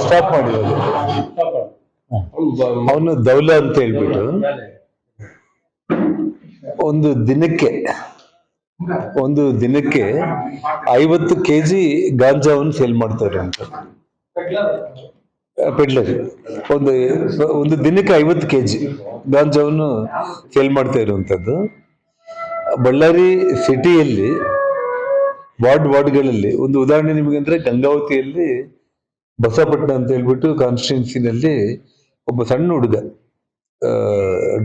Stop ಮಾಡಿರೋದು. ಅವನು ದೌಲ ಅಂತ ಹೇಳ್ಬಿಟ್ಟು ಒಂದು ದಿನಕ್ಕೆ 50 kg ಗಾಂಜಾವನ್ನು ಸೇಲ್ ಮಾಡ್ತಾರೆ ಅಂತ. ಪೆಡ್ಲರ್ ಒಂದು ದಿನಕ್ಕೆ 50 kg ಗಾಂಜಾವನ್ನು ಸೇಲ್ ಮಾಡ್ತಾ ಇರುವಂತದ್ದು. ಬಳ್ಳಾರಿ ಸಿಟಿಯಲ್ಲಿ ವಾರ್ಡ್ಗಳಲ್ಲಿ ಒಂದು ಉದಾಹರಣೆ ನಿಮಗೆ ಅಂದ್ರೆ, ಗಂಗಾವತಿಯಲ್ಲಿ ಬಸವಪಟ್ಟಣ ಅಂತ ಹೇಳ್ಬಿಟ್ಟು ಕಾನ್ಸ್ಟಿಟ್ಯೂನ್ಸಿನಲ್ಲಿ ಒಬ್ಬ ಸಣ್ಣ ಹುಡುಗ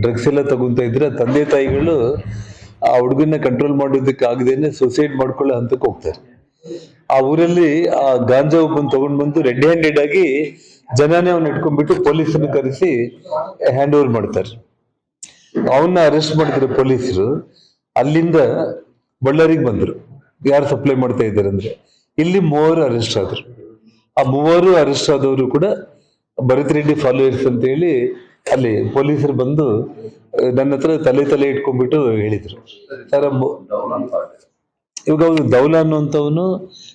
ಡ್ರಗ್ಸ್ ಎಲ್ಲ ತಗೊಂತ ಇದ್ರೆ ತಂದೆ ತಾಯಿಗಳು ಆ ಹುಡುಗನ್ನ ಕಂಟ್ರೋಲ್ ಮಾಡೋದಕ್ಕೆ ಆಗದೇನೆ ಸೂಸೈಡ್ ಮಾಡ್ಕೊಳ್ಳೋ ಹಂತಕ್ಕೆ ಹೋಗ್ತಾರೆ. ಆ ಊರಲ್ಲಿ ಆ ಗಾಂಜಾ ಒಬ್ಬನ್ ತಗೊಂಡ್ ಬಂದು ರೆಡ್ ಹ್ಯಾಂಡೆಡ್ ಆಗಿ ಜನನೇ ಅವ್ನ ಇಟ್ಕೊಂಡ್ಬಿಟ್ಟು ಪೊಲೀಸನ್ನು ಕರೆಸಿ ಹ್ಯಾಂಡ್ ಓವರ್ ಮಾಡ್ತಾರೆ. ಅವನ್ನ ಅರೆಸ್ಟ್ ಮಾಡಿದ್ರು ಪೊಲೀಸರು. ಅಲ್ಲಿಂದ ಬಳ್ಳಾರಿಗೆ ಬಂದ್ರು. ಯಾರು ಸಪ್ಲೈ ಮಾಡ್ತಾ ಇದ್ದಾರೆ ಅಂದ್ರೆ, ಇಲ್ಲಿ 3 ಅರೆಸ್ಟ್ ಆದ್ರು. ಆ 3 ಅರೆಸ್ಟ್ ಆದವರು ಕೂಡ ಭರತ್ ರೆಡ್ಡಿ ಫಾಲೋಯರ್ಸ್ ಅಂತ ಹೇಳಿ ಅಲ್ಲಿ ಪೊಲೀಸರು ಬಂದು ನನ್ನ ಹತ್ರ ತಲೆ ಇಟ್ಕೊಂಡ್ಬಿಟ್ಟು ಹೇಳಿದ್ರು, ಸರ್ ಇವಾಗ ಅವನು ದೌಲ ಅನ್ನುವಂಥವನು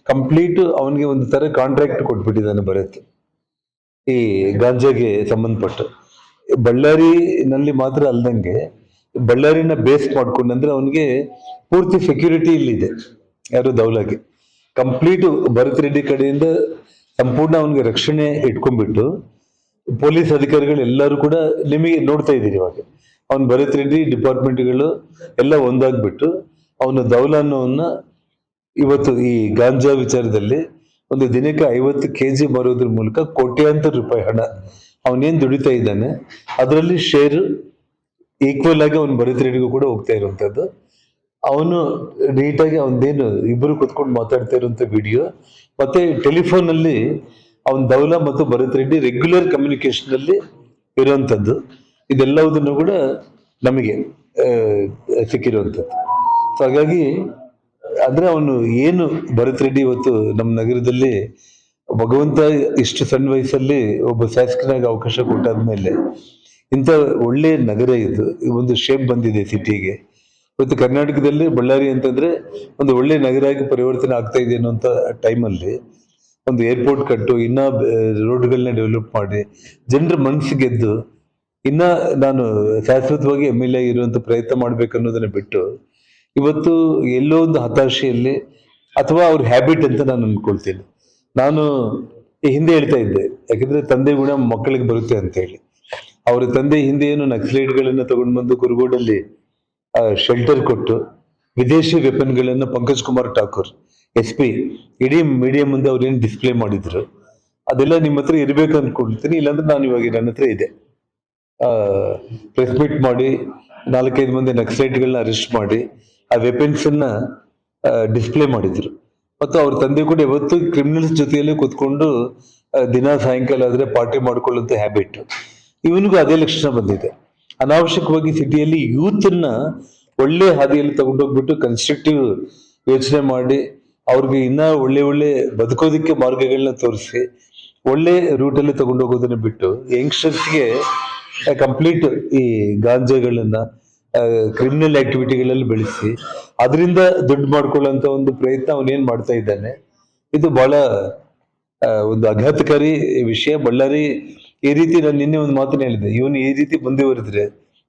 ಕಂಪ್ಲೀಟ್ ಅವನಿಗೆ ಒಂದು ತರ ಕಾಂಟ್ರಾಕ್ಟ್ ಕೊಟ್ಬಿಟ್ಟಿದ್ದಾನೆ ಭರತ್ ಈ ಗಾಂಜಾಗೆ ಸಂಬಂಧಪಟ್ಟು. ಬಳ್ಳಾರಿನಲ್ಲಿ ಮಾತ್ರ ಅಲ್ದಂಗೆ ಬಳ್ಳಾರಿನ ಬೇಸ್ ಮಾಡ್ಕೊಂಡಂದ್ರೆ ಅವನಿಗೆ ಪೂರ್ತಿ ಸೆಕ್ಯೂರಿಟಿ ಇಲ್ಲಿದೆ. ಯಾರು ದೌಲಾಗೆ ಕಂಪ್ಲೀಟ್ ಭರತ್ ರೆಡ್ಡಿ ಕಡೆಯಿಂದ ಸಂಪೂರ್ಣ ಅವನಿಗೆ ರಕ್ಷಣೆ ಇಟ್ಕೊಂಡ್ಬಿಟ್ಟು ಪೊಲೀಸ್ ಅಧಿಕಾರಿಗಳು ಎಲ್ಲರೂ ಕೂಡ ನಿಮಗೆ ನೋಡ್ತಾ ಇದ್ದೀರಿ. ಇವಾಗ ಅವನು ಭರತ್ ರೆಡ್ಡಿ ಡಿಪಾರ್ಟ್ಮೆಂಟ್ಗಳು ಎಲ್ಲ ಒಂದಾಗ್ಬಿಟ್ಟು ಅವನು ದೌಲ ಅನ್ನೋವನ್ನ ಇವತ್ತು ಈ ಗಾಂಜಾ ವಿಚಾರದಲ್ಲಿ ಒಂದು ದಿನಕ್ಕೆ 50 kg ಬರೋದ್ರ ಮೂಲಕ ಕೋಟ್ಯಾಂತರ ರೂಪಾಯಿ ಹಣ ಅವನೇನ್ ದುಡಿತಾ ಇದ್ದಾನೆ ಅದರಲ್ಲಿ ಶೇರ್ ಈಕ್ವಲ್ ಆಗಿ ಅವನು ಭರತ್ ರೆಡ್ಡಿಗೂ ಕೂಡ ಹೋಗ್ತಾ ಇರುವಂತದ್ದು. ಅವನು ನೀಟಾಗಿ ಅವನದೇನು ಇಬ್ಬರು ಕುತ್ಕೊಂಡು ಮಾತಾಡ್ತಾ ಇರುವಂತ ವಿಡಿಯೋ ಮತ್ತೆ ಟೆಲಿಫೋನ್ ಅಲ್ಲಿ ಅವನ್ ದೌಲ ಮತ್ತು ಭರತ್ ರೆಡ್ಡಿ ರೆಗ್ಯುಲರ್ ಕಮ್ಯುನಿಕೇಶನ್ ಅಲ್ಲಿ ಇರುವಂತದ್ದು. ಇದೆಲ್ಲವುದನ್ನು ಕೂಡ ನಮಗೆ ಸಿಕ್ಕಿರುವಂತದ್ದು. ಸೊ ಹಾಗಾಗಿ ಅಂದ್ರೆ ಅವನು ಏನು ಭರತ್ ರೆಡ್ಡಿ ಇವತ್ತು ನಮ್ಮ ನಗರದಲ್ಲಿ ಭಗವಂತ ಇಷ್ಟು ಸಣ್ಣ ವಯಸ್ಸಲ್ಲಿ ಒಬ್ಬ ಶಾಸಕನಾಗಿ ಅವಕಾಶ ಕೊಟ್ಟಾದ್ಮೇಲೆ ಇಂಥ ಒಳ್ಳೆ ನಗರ ಇದು ಒಂದು ಶೇಪ್ ಬಂದಿದೆ ಸಿಟಿಗೆ. ಇವತ್ತು ಕರ್ನಾಟಕದಲ್ಲಿ ಬಳ್ಳಾರಿ ಅಂತಂದ್ರೆ ಒಂದು ಒಳ್ಳೆ ನಗರ ಆಗಿ ಪರಿವರ್ತನೆ ಆಗ್ತಾ ಇದೆ ಅನ್ನೋಂಥ ಟೈಮಲ್ಲಿ ಒಂದು ಏರ್ಪೋರ್ಟ್ ಕಟ್ಟು, ಇನ್ನ ರೋಡ್ಗಳನ್ನ ಡೆವಲಪ್ ಮಾಡಿ ಜನರ ಮನಸ್ಸು ಗೆದ್ದು ಇನ್ನ ನಾನು ಶಾಶ್ವತವಾಗಿ MLA ಇರುವಂತ ಪ್ರಯತ್ನ ಮಾಡ್ಬೇಕನ್ನೋದನ್ನ ಬಿಟ್ಟು ಇವತ್ತು ಎಲ್ಲೋ ಒಂದು ಹತಾಶೆಯಲ್ಲಿ ಅಥವಾ ಅವ್ರ ಹ್ಯಾಬಿಟ್ ಅಂತ ನಾನು ಅನ್ಕೊಳ್ತೀನಿ. ನಾನು ಈ ಹಿಂದೆ ಹೇಳ್ತಾ ಇದ್ದೆ, ಯಾಕಂದ್ರೆ ತಂದೆ ಗುಣ ಮಕ್ಕಳಿಗೆ ಬರುತ್ತೆ ಅಂತ ಹೇಳಿ. ಅವರ ತಂದೆ ಹಿಂದೆ ಏನು ನಕ್ಸಲೈಟ್ಗಳನ್ನ ತಗೊಂಡು ಬಂದು ಕುರುಗೋಡಲ್ಲಿ ಶೆಲ್ಟರ್ ಕೊಟ್ಟು ವಿದೇಶಿ ವೆಪನ್ಗಳನ್ನ ಪಂಕಜ್ ಕುಮಾರ್ ಠಾಕೂರ್ SP ಇಡೀ ಮೀಡಿಯಾ ಮುಂದೆ ಅವ್ರೇನು ಡಿಸ್ಪ್ಲೇ ಮಾಡಿದ್ರು ಅದೆಲ್ಲ ನಿಮ್ಮ ಹತ್ರ ಇರ್ಬೇಕು ಅನ್ಕೊಳ್ತೀನಿ. ಇಲ್ಲಾಂದ್ರೆ ನಾನು ಇವಾಗ ನನ್ನ ಹತ್ರ ಇದೆ. ಪ್ರೆಸ್ ಮೀಟ್ ಮಾಡಿ 4-5 ಮಂದಿ ನಕ್ಸಲೈಟ್ಗಳನ್ನ ಅರೆಸ್ಟ್ ಮಾಡಿ ಆ ವೆಪನ್ಸ್ ಅನ್ನ ಡಿಸ್ಪ್ಲೇ ಮಾಡಿದ್ರು. ಮತ್ತು ಅವ್ರ ತಂದೆ ಕೂಡ ಯಾವತ್ತು ಕ್ರಿಮಿನಲ್ಸ್ ಜೊತೆಯಲ್ಲೇ ಕೂತ್ಕೊಂಡು ದಿನ ಸಾಯಂಕಾಲ ಆದ್ರೆ ಪಾರ್ಟಿ ಮಾಡ್ಕೊಳ್ಳುವಂತ ಹ್ಯಾಬಿಟ್. ಇವನಿಗೂ ಅದೇ ಲಕ್ಷಣ ಬಂದಿದೆ. ಅನಾವಶ್ಯಕವಾಗಿ ಸಿಟಿಯಲ್ಲಿ ಯೂತ್ನ ಒಳ್ಳೆ ಹಾದಿಯಲ್ಲಿ ತಗೊಂಡೋಗ್ಬಿಟ್ಟು ಕನ್ಸ್ಟ್ರಕ್ಟಿವ್ ಯೋಚನೆ ಮಾಡಿ ಅವ್ರಿಗೆ ಇನ್ನ ಒಳ್ಳೆ ಬದುಕೋದಿಕ್ಕೆ ಮಾರ್ಗಗಳನ್ನ ತೋರಿಸಿ ಒಳ್ಳೆ ರೂಟಲ್ಲಿ ತಗೊಂಡೋಗೋದನ್ನ ಬಿಟ್ಟು ಯಂಗ್ಸ್ಟರ್ಸ್ಗೆ ಕಂಪ್ಲೀಟ್ ಈ ಗಾಂಜಾಗಳನ್ನ ಕ್ರಿಮಿನಲ್ ಆಕ್ಟಿವಿಟಿಗಳಲ್ಲಿ ಬೆಳೆಸಿ ಅದರಿಂದ ದುಡ್ಡು ಮಾಡ್ಕೊಳ್ಳೋಂತ ಒಂದು ಪ್ರಯತ್ನ ಅವನೇನ್ ಮಾಡ್ತಾ ಇದ್ದಾನೆ. ಇದು ಬಹಳ ಒಂದು ಆಘಾತಕಾರಿ ವಿಷಯ. ಬಳ್ಳಾರಿ ಈ ರೀತಿ ನಾನು ನಿನ್ನೆ ಒಂದು ಮಾತನ್ನ ಹೇಳಿದೆ, ಇವನು ಈ ರೀತಿ ಮುಂದುವರೆದ್ರೆ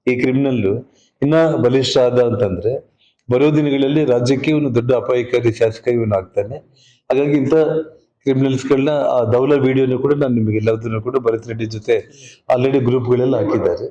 ಈ ಕ್ರಿಮಿನಲ್ ಇನ್ನ ಬಲಿಷ್ಠ ಆದ ಅಂತಂದ್ರೆ ಬರೋ ದಿನಗಳಲ್ಲಿ ರಾಜ್ಯಕ್ಕೆ ಇವನು ದೊಡ್ಡ ಅಪಾಯಕಾರಿ ಶಾಸಕ ಇವನು ಆಗ್ತಾನೆ. ಹಾಗಾಗಿ ಇಂಥ ಕ್ರಿಮಿನಲ್ಸ್ಗಳನ್ನ ಆ ದೌಲ ವಿಡಿಯೋನು ಕೂಡ ನಾನು ನಿಮಗೆ ಎಲ್ಲದನ್ನು ಕೂಡ ಭರತ್ ರೆಡ್ಡಿ ಜೊತೆ ಆಲ್ರೆಡಿ ಗ್ರೂಪ್ಗಳೆಲ್ಲ ಹಾಕಿದ್ದಾರೆ.